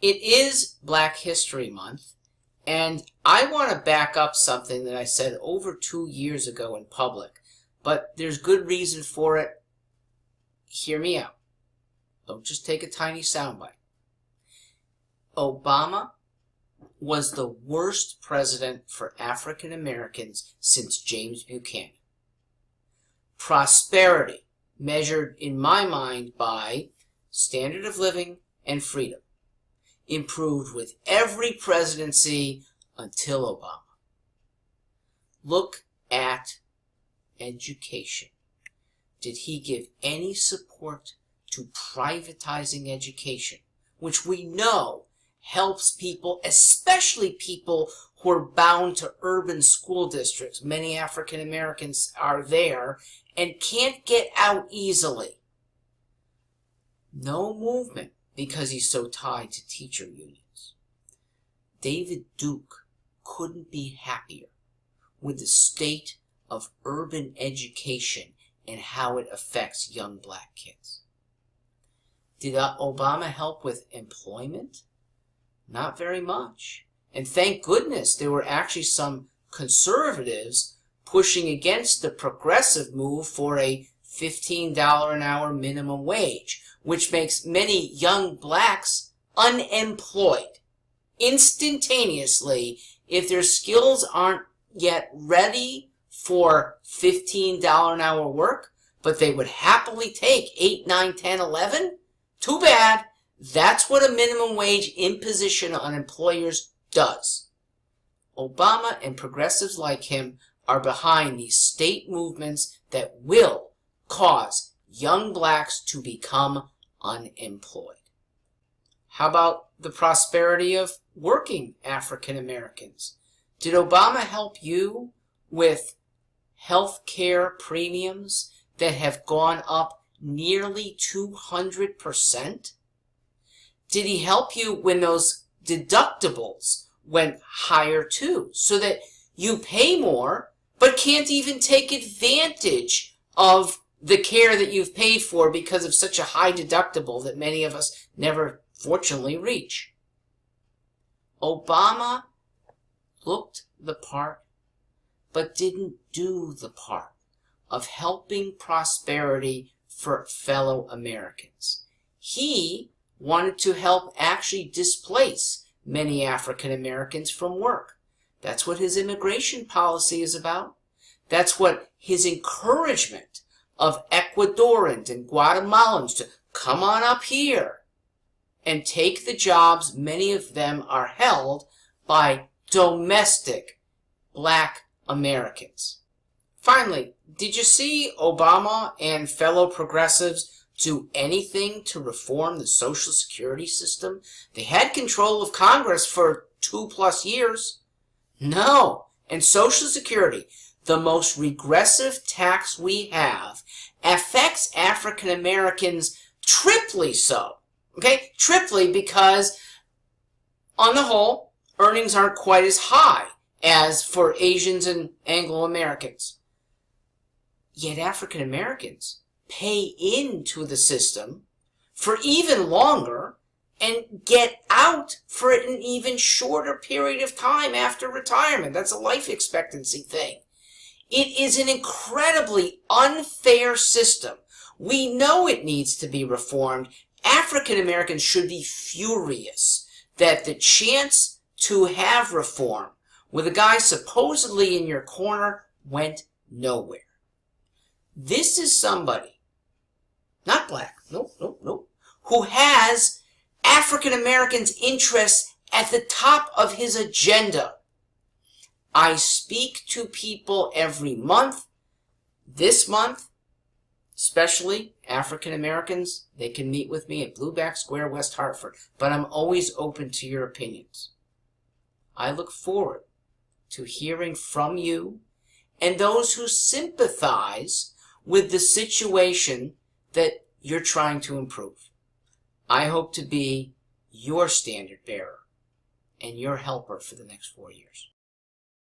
It is Black History Month, and I want to back up something that I said over 2 years ago in public, but there's good reason for it. Hear me out. Don't just take a tiny soundbite. Obama was the worst president for African Americans since James Buchanan. Prosperity, measured in my mind by standard of living and freedom, improved with every presidency until Obama. Look at education. Did he give any support to privatizing education, which we know helps people, especially people who are bound to urban school districts? Many African Americans are there and can't get out easily. No movement because he's so tied to teacher unions. David Duke couldn't be happier with the state of urban education and how it affects young black kids. Did Obama help with employment? Not very much. And thank goodness there were actually some conservatives pushing against the progressive move for a $15 an hour minimum wage, which makes many young blacks unemployed instantaneously if their skills aren't yet ready for $15 an hour work, but they would happily take 8, 9, 10, 11. Too bad. That's what a minimum wage imposition on employers does. Obama and progressives like him are behind these state movements that will cause young blacks to become unemployed. How about the prosperity of working African Americans? Did Obama help you with health care premiums that have gone up nearly 200%? Did he help you when those deductibles went higher too, so that you pay more but can't even take advantage of the care that you've paid for because of such a high deductible that many of us never fortunately reach? Obama looked the part but didn't do the part of helping prosperity for fellow Americans. He wanted to help actually displace many African Americans from work. That's what his immigration policy is about. That's what his encouragement of Ecuadorians and Guatemalans to come on up here and take the jobs. Many of them are held by domestic black Americans. Finally, did you see Obama and fellow progressives do anything to reform the Social Security system? They had control of Congress for 2+ years. No. And Social Security, the most regressive tax we have, affects African Americans triply so. Okay? Triply because, on the whole, earnings aren't quite as high as for Asians and Anglo-Americans. Yet African Americans pay into the system for even longer and get out for an even shorter period of time after retirement. That's a life expectancy thing. It is an incredibly unfair system. We know it needs to be reformed. African Americans should be furious that the chance to have reform with a guy supposedly in your corner went nowhere. This is somebody, not black, no, who has African Americans' interests at the top of his agenda. I speak to people every month. This month, especially African Americans, they can meet with me at Blueback Square, West Hartford, but I'm always open to your opinions. I look forward to hearing from you and those who sympathize with the situation that you're trying to improve. I hope to be your standard bearer and your helper for the next 4 years.